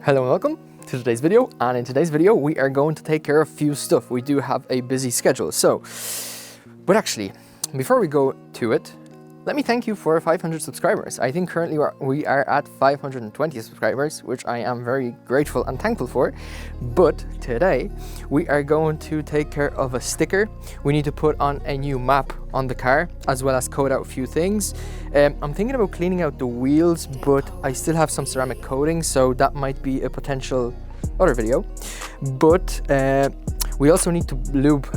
Hello and welcome to today's video, and in today's video we are going to take care of a few stuff. We do have a busy schedule, but actually before we go to it, let me thank you for 500 subscribers. I think currently we are at 520 subscribers, which I am very grateful and thankful for. But today we are going to take care of a sticker. We need to put on a new map on the car, as well as code out a few things. I'm thinking about cleaning out the wheels, but I still have some ceramic coating, so that might be a potential other video. But we also need to lube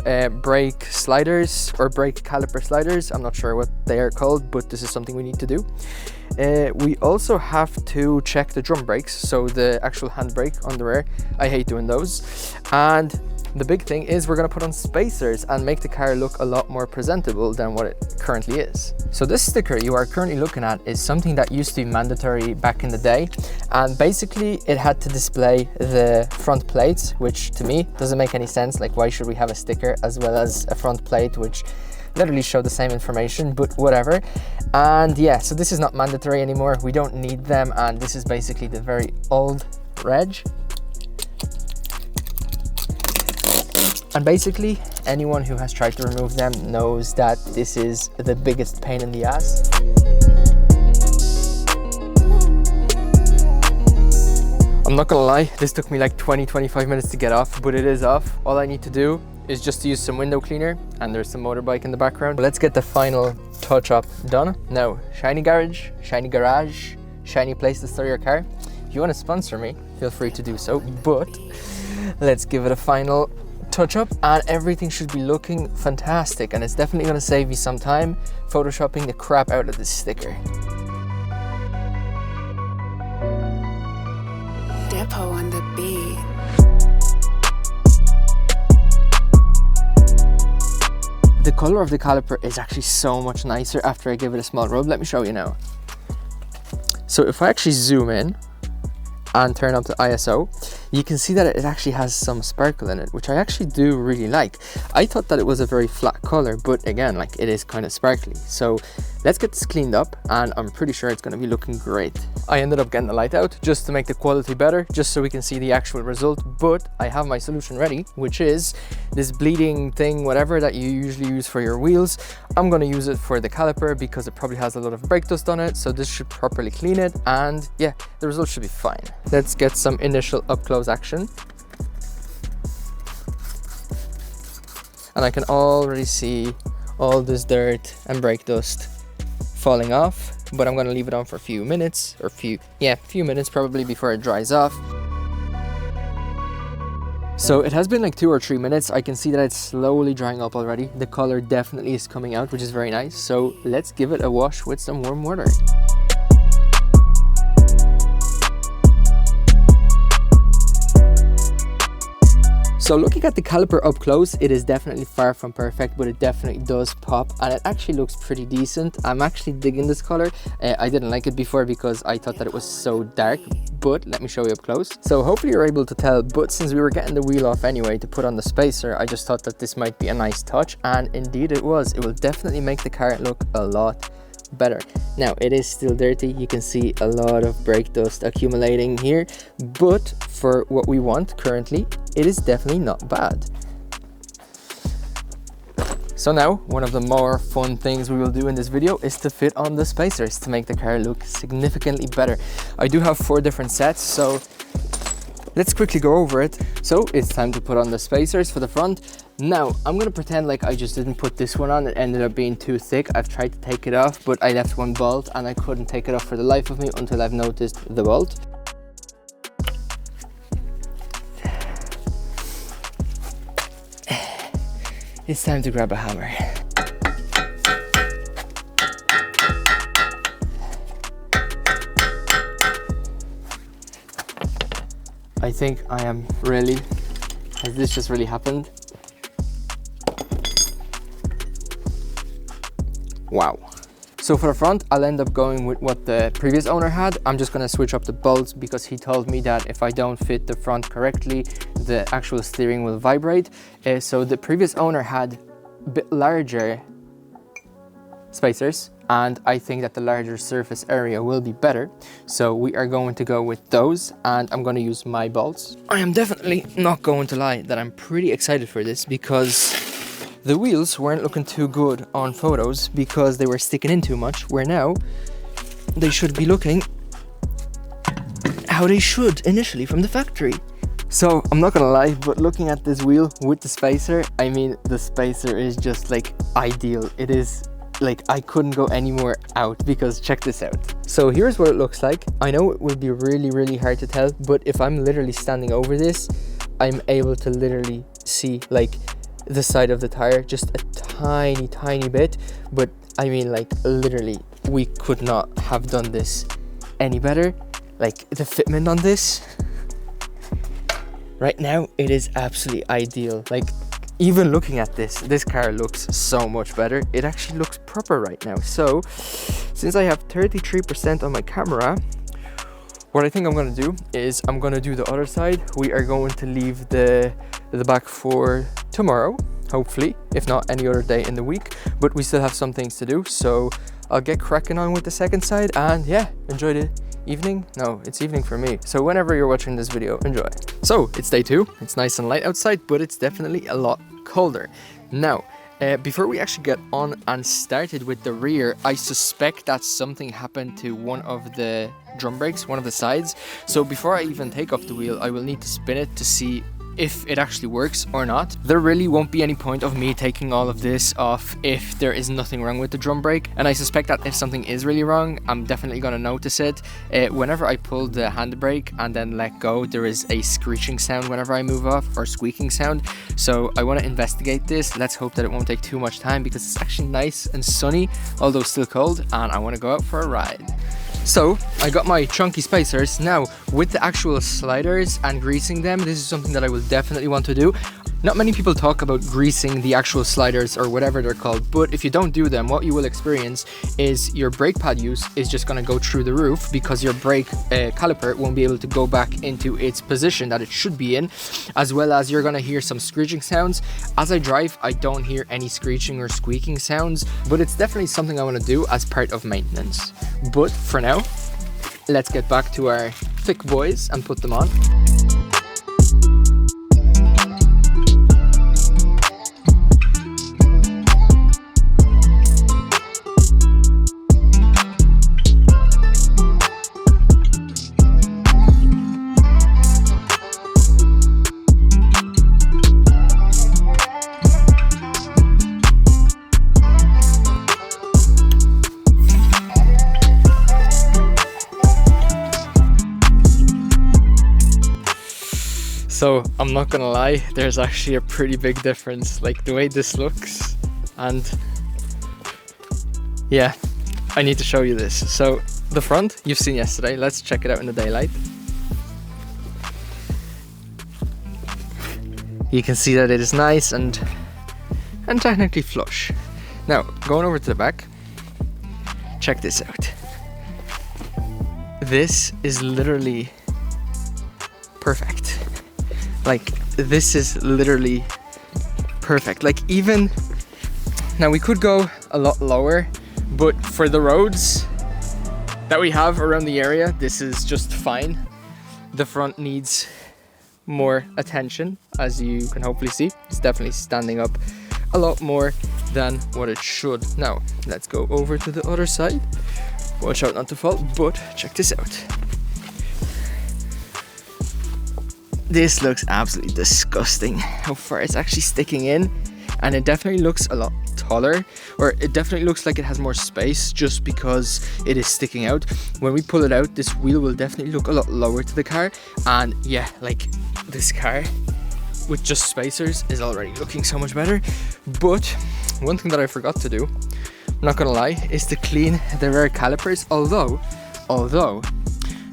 brake sliders or brake caliper sliders. I'm not sure what they are called, but this is something we need to do. We also have to check the drum brakes, so the actual handbrake on the rear. I hate doing those. And the big thing is we're going to put on spacers and make the car look a lot more presentable than what it currently is. So this sticker you are currently looking at is something that used to be mandatory back in the day, and basically it had to display the front plates, which to me doesn't make any sense. Like, why should we have a sticker as well as a front plate which literally show the same information, but whatever. And yeah, so this is not mandatory anymore. We don't need them, and this is basically the very old reg. And basically, anyone who has tried to remove them knows that this is the biggest pain in the ass. I'm not gonna lie, this took me like 20-25 minutes to get off, but it is off. All I need to do is just to use some window cleaner, and there's some motorbike in the background. Let's get the final touch-up done. Now, shiny garage, shiny place to store your car. If you want to sponsor me, feel free to do so, but let's give it a final touch up, and everything should be looking fantastic, and it's definitely going to save you some time photoshopping the crap out of this sticker. Depot on the beat. The color of the caliper is actually so much nicer after I give it a small rub. Let me show you now. So if I actually zoom in and turn up the ISO, you can see that it actually has some sparkle in it, which I actually do really like. I thought that it was a very flat color, but again, like, it is kind of sparkly. So let's get this cleaned up, and I'm pretty sure it's going to be looking great. I ended up getting the light out just to make the quality better, just so we can see the actual result, but I have my solution ready, which is this bleeding thing, whatever that you usually use for your wheels. I'm going to use it for the caliper because it probably has a lot of brake dust on it, so this should properly clean it, and yeah, the result should be fine. Let's get some initial up close action. And I can already see all this dirt and brake dust falling off, but I'm going to leave it on for a few minutes, or few minutes probably, before it dries off. So it has been like 2 or 3 minutes. I can see that it's slowly drying up already. The color definitely is coming out, which is very nice. So let's give it a wash with some warm water. So looking at the caliper up close, it is definitely far from perfect, but it definitely does pop, and it actually looks pretty decent. I'm actually digging this color. I didn't like it before because I thought that it was so dark, but let me show you up close. So hopefully you're able to tell, but since we were getting the wheel off anyway to put on the spacer, I just thought that this might be a nice touch, and indeed it was. It will definitely make the car look a lot better. Now, it is still dirty. You can see a lot of brake dust accumulating here, but for what we want currently, it is definitely not bad. So now, one of the more fun things we will do in this video is to fit on the spacers to make the car look significantly better. I do have 4 different sets, so let's quickly go over it. So it's time to put on the spacers for the front. Now, I'm going to pretend like I just didn't put this one on. It ended up being too thick. I've tried to take it off, but I left one bolt and I couldn't take it off for the life of me until I've noticed the bolt. It's time to grab a hammer. I think I am really, has this just really happened? Wow. So for the front, I'll end up going with what the previous owner had. I'm just gonna switch up the bolts because he told me that if I don't fit the front correctly, the actual steering will vibrate. So the previous owner had a bit larger spacers, and I think that the larger surface area will be better. So we are going to go with those, and I'm going to use my bolts. I am definitely not going to lie that I'm pretty excited for this, because the wheels weren't looking too good on photos because they were sticking in too much, where now they should be looking how they should initially from the factory. So I'm not gonna lie, but looking at this wheel with the spacer, I mean, the spacer is just like ideal. It is like, I couldn't go any more out, because check this out. So here's what it looks like. I know it will be really hard to tell, but if I'm literally standing over this, I'm able to literally see like the side of the tire just a tiny bit. But I mean, like, literally we could not have done this any better. Like, the fitment on this right now, it is absolutely ideal. Like, even looking at this car looks so much better. It actually looks proper right now. So since I have 33% on my camera, what I think I'm gonna do is I'm gonna do the other side. We are going to leave the back for tomorrow, hopefully, if not any other day in the week, but we still have some things to do. So I'll get cracking on with the second side, and yeah, enjoy the evening. No, it's evening for me, so whenever you're watching this video, enjoy. So it's day 2. It's nice and light outside, but it's definitely a lot colder now. Before we actually get on and started with the rear, I suspect that something happened to one of the drum brakes, one of the sides. So before I even take off the wheel, I will need to spin it to see if it actually works or not. There really won't be any point of me taking all of this off if there is nothing wrong with the drum brake, and I suspect that if something is really wrong, I'm definitely going to notice it. Whenever I pull the handbrake and then let go, there is a screeching sound whenever I move off, or squeaking sound. So I want to investigate this. Let's hope that it won't take too much time, because it's actually nice and sunny, although still cold, and I want to go out for a ride. So I got my chunky spacers. Now with the actual sliders and greasing them, this is something that I will definitely want to do. Not many people talk about greasing the actual sliders or whatever they're called, but if you don't do them, what you will experience is your brake pad use is just going to go through the roof, because your brake caliper won't be able to go back into its position that it should be in, as well as you're going to hear some screeching sounds. As I drive, I don't hear any screeching or squeaking sounds, but it's definitely something I want to do as part of maintenance. But for now, let's get back to our thick boys and put them on. So I'm not gonna lie, there's actually a pretty big difference, like the way this looks, and yeah, I need to show you this. So the front you've seen yesterday, let's check it out in the daylight. You can see that it is nice and technically flush. Now going over to the back, check this out. This is literally perfect. Like, this is literally perfect. Like, even now we could go a lot lower, but for the roads that we have around the area, this is just fine. The front needs more attention, as you can hopefully see. It's definitely standing up a lot more than what it should. Now let's go over to the other side. Watch out not to fall, but check this out. This looks absolutely disgusting, how far it's actually sticking in, and it definitely looks a lot taller, or it definitely looks like it has more space just because it is sticking out. When we pull it out, this wheel will definitely look a lot lower to the car, and yeah, like, this car with just spacers is already looking so much better. But one thing that I forgot to do, I'm not gonna lie, is to clean the rear calipers, although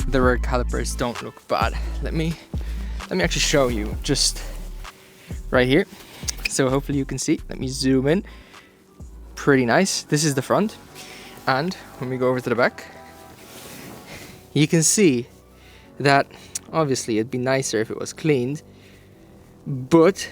the rear calipers don't look bad. Let me actually show you just right here, so hopefully you can see. Let me zoom in. Pretty nice. This is the front, and when we go over to the back, you can see that obviously it'd be nicer if it was cleaned, but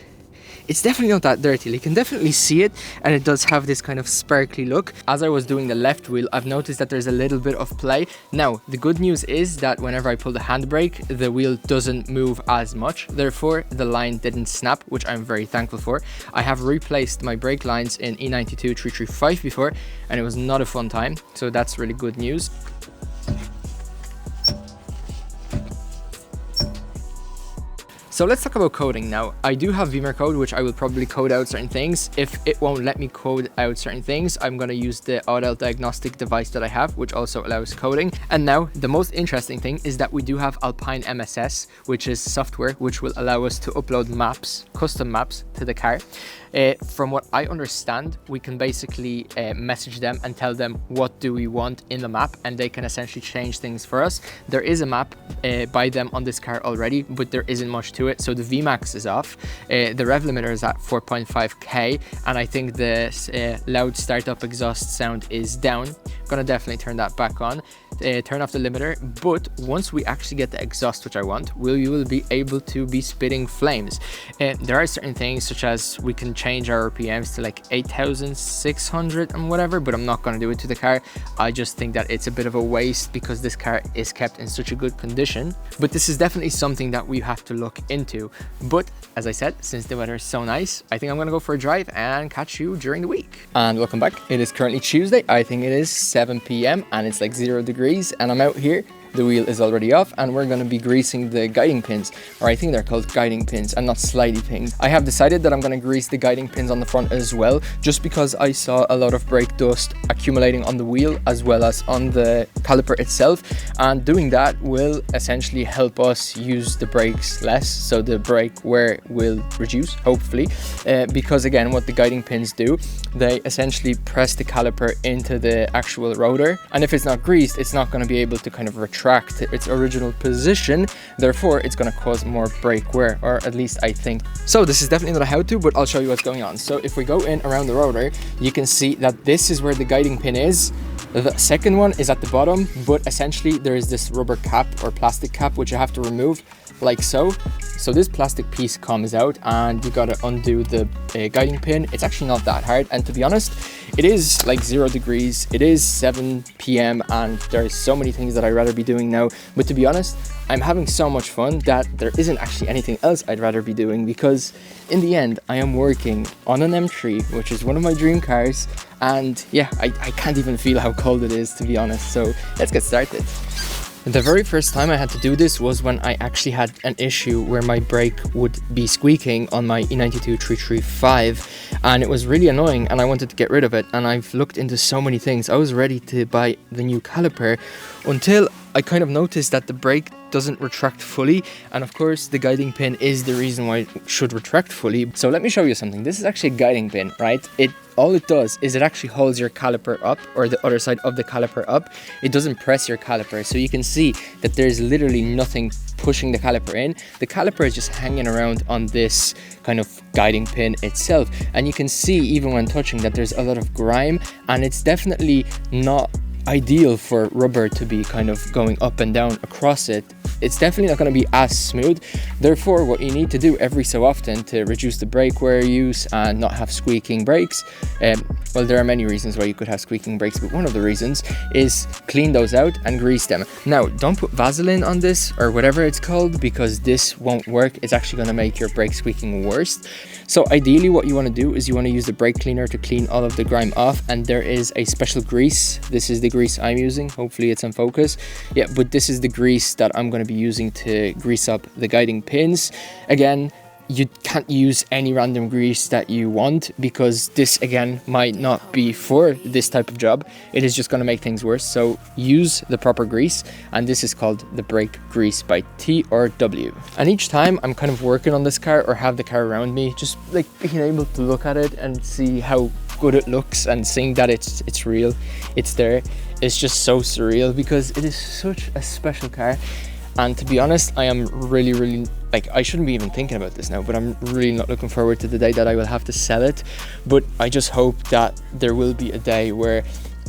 it's definitely not that dirty. You can definitely see it, and it does have this kind of sparkly look. As I was doing the left wheel, I've noticed that there's a little bit of play. Now, the good news is that whenever I pull the handbrake, the wheel doesn't move as much. Therefore, the line didn't snap, which I'm very thankful for. I have replaced my brake lines in E92 335 before, and it was not a fun time. So that's really good news. So let's talk about coding now. I do have bimmercode, which I will probably code out certain things. If it won't let me code out certain things, I'm going to use the auto diagnostic device that I have, which also allows coding. And now the most interesting thing is that we do have Alpine MSS, which is software which will allow us to upload maps, custom maps to the car. From what I understand, we can basically message them and tell them what do we want in the map, and they can essentially change things for us. There is a map by them on this car already, but there isn't much to it. So the VMAX is off, the rev limiter is at 4.5k, and I think the loud startup exhaust sound is down. Gonna definitely turn that back on. Turn off the limiter, but once we actually get the exhaust which I want, we will be able to be spitting flames. There are certain things such as we can change our RPMs to like 8,600 and whatever, but I'm not going to do it to the car. I just think that it's a bit of a waste because this car is kept in such a good condition. But this is definitely something that we have to look into. But as I said, since the weather is so nice, I think I'm going to go for a drive and catch you during the week. And welcome back. It is currently Tuesday. I think it is 7 p.m. and it's like 0 degrees. And I'm out here. The wheel is already off, and we're going to be greasing the guiding pins, or I think they're called guiding pins and not slidey pins. I have decided that I'm going to grease the guiding pins on the front as well, just because I saw a lot of brake dust accumulating on the wheel as well as on the caliper itself, and doing that will essentially help us use the brakes less, so the brake wear will reduce, hopefully, because again, what the guiding pins do, they essentially press the caliper into the actual rotor, and if it's not greased, it's not going to be able to kind of retract its original position. Therefore, it's going to cause more brake wear, or at least I think. So this is definitely not a how-to, but I'll show you what's going on. So if we go in around the rotor, you can see that this is where the guiding pin is. The second one is at the bottom, but essentially there is this rubber cap or plastic cap which you have to remove, like so. So this plastic piece comes out, and you gotta undo the guiding pin. It's actually not that hard, and to be honest, it is like 0 degrees. It is 7 p.m. and there's so many things that I'd rather be doing now. But to be honest, I'm having so much fun that there isn't actually anything else I'd rather be doing, because in the end, I am working on an M3, which is one of my dream cars. And yeah, I can't even feel how cold it is, to be honest. So let's get started. The very first time I had to do this was when I actually had an issue where my brake would be squeaking on my E92 335, and it was really annoying, and I wanted to get rid of it. And I've looked into so many things. I was ready to buy the new caliper until I kind of noticed that the brake doesn't retract fully, and of course the guiding pin is the reason why it should retract fully. So let me show you something. This is actually a guiding pin, right? All it does is it actually holds your caliper up, or the other side of the caliper up. It doesn't press your caliper, so you can see that there's literally nothing pushing the caliper in. The caliper is just hanging around on this kind of guiding pin itself, and you can see even when touching that there's a lot of grime, and it's definitely not ideal for rubber to be kind of going up and down across it. It's definitely not going to be as smooth. Therefore, what you need to do every so often to reduce the brake wear use and not have squeaking brakes, well, there are many reasons why you could have squeaking brakes, but one of the reasons is clean those out and grease them. Now, don't put Vaseline on this or whatever it's called, because this won't work. It's actually going to make your brake squeaking worse. So ideally what you want to do is you want to use the brake cleaner to clean all of the grime off, and there is a special grease. This is the grease I'm using. Hopefully it's in focus. Yeah, but this is the grease that I'm going to be using to grease up the guiding pins. Again, you can't use any random grease that you want, because this again might not be for this type of job. It is just going to make things worse. So use the proper grease, and this is called the brake grease by T&W. And each time I'm kind of working on this car or have the car around me, just like being able to look at it and see how good it looks and seeing that it's real, it's there, it's just so surreal, because it is such a special car. And to be honest, I am really, like, I shouldn't be even thinking about this now, but I'm really not looking forward to the day that I will have to sell it. But I just hope that there will be a day where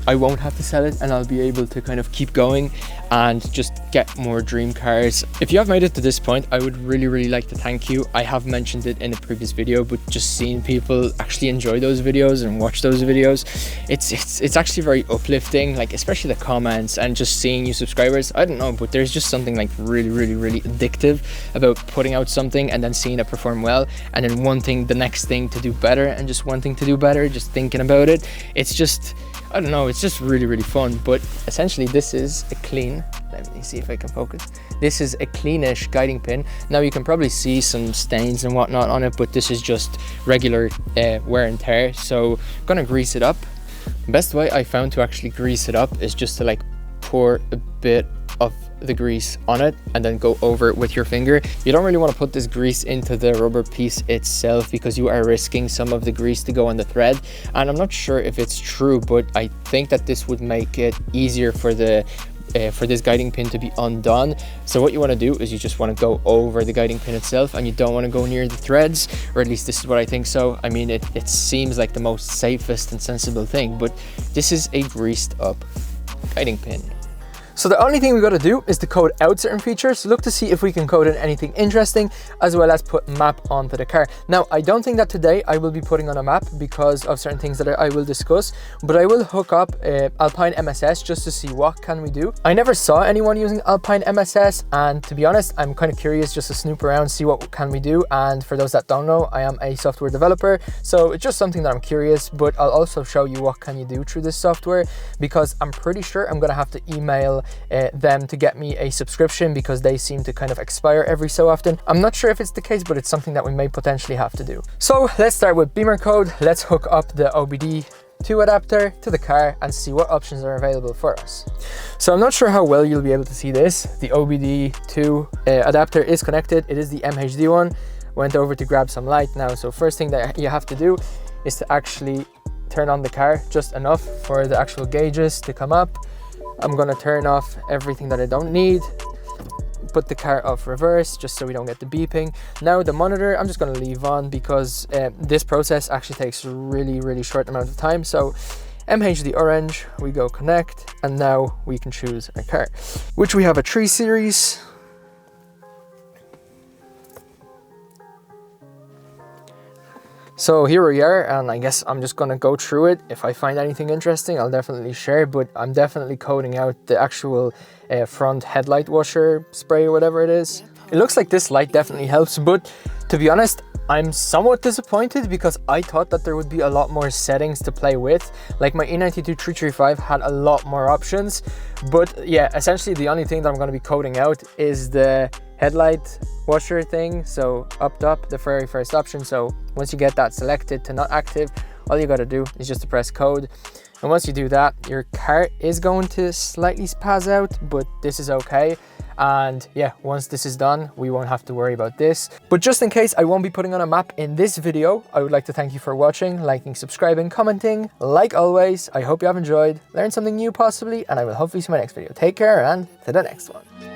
I won't have to sell it and I'll be able to kind of keep going and just get more dream cars. If you have made it to this point, I would really like to thank you. I have mentioned it in a previous video, but just seeing people actually enjoy those videos and watch those videos, it's actually very uplifting, like especially the comments and just seeing new subscribers. I don't know, but there's just something like really addictive about putting out something and then seeing it perform well, and then wanting the next thing to do better, and just wanting to do better, just thinking about it. It's just, I don't know, it's just really fun. But essentially this is a clean, let me see if I can focus, this is a cleanish guiding pin. Now you can probably see some stains and whatnot on it, but this is just regular wear and tear, so I'm gonna grease it up. The best way I found to actually grease it up is just to like pour a bit of the grease on it and then go over it with your finger. You don't really want to put this grease into the rubber piece itself because you are risking some of the grease to go on the thread, and I'm not sure if it's true, but I think that this would make it easier for the for this guiding pin to be undone. So what you want to do is you just want to go over the guiding pin itself, and you don't want to go near the threads, or at least this is what I think. So I mean, it seems like the most safest and sensible thing, but this is a greased up guiding pin. So the only thing we got to do is to code out certain features, look to see if we can code in anything interesting, as well as put map onto the car. Now, I don't think that today I will be putting on a map because of certain things that I will discuss, but I will hook up Alpine MSS just to see what can we do. I never saw anyone using Alpine MSS, and to be honest, I'm kind of curious just to snoop around, see what can we do. And for those that don't know, I am a software developer, so it's just something that I'm curious, but I'll also show you what can you do through this software, because I'm pretty sure I'm going to have to email them to get me a subscription, because they seem to kind of expire every so often. I'm not sure if it's the case, but it's something that we may potentially have to do. So let's start with bimmercode. Let's hook up the OBD2 adapter to the car and see what options are available for us. So I'm not sure how well you'll be able to see this. The OBD2 adapter is connected. It is the MHD one. Went over to grab some light now. So first thing that you have to do is to actually turn on the car just enough for the actual gauges to come up. I'm gonna turn off everything that I don't need, put the car off reverse just so we don't get the beeping. Now the monitor, I'm just gonna leave on because this process actually takes a really short amount of time. So MHD orange, we go connect, and now we can choose a car, which we have a 3 Series. So here we are, and I guess I'm just gonna go through it. If I find anything interesting, I'll definitely share, but I'm definitely coding out the actual front headlight washer spray or whatever it is. It looks like this light definitely helps, but to be honest, I'm somewhat disappointed because I thought that there would be a lot more settings to play with. Like my E92 335 had a lot more options, but yeah, essentially the only thing that I'm gonna be coding out is the headlight washer thing. So up top, the very first option. So once you get that selected to not active, all you got to do is just to press code, and once you do that, your car is going to slightly spaz out, but this is okay. And yeah, once this is done, we won't have to worry about this. But just in case I won't be putting on a map in this video, I would like to thank you for watching, liking, subscribing, commenting. Like always, I hope you have enjoyed, learned something new possibly, and I will hopefully see you in my next video. Take care, and to the next one.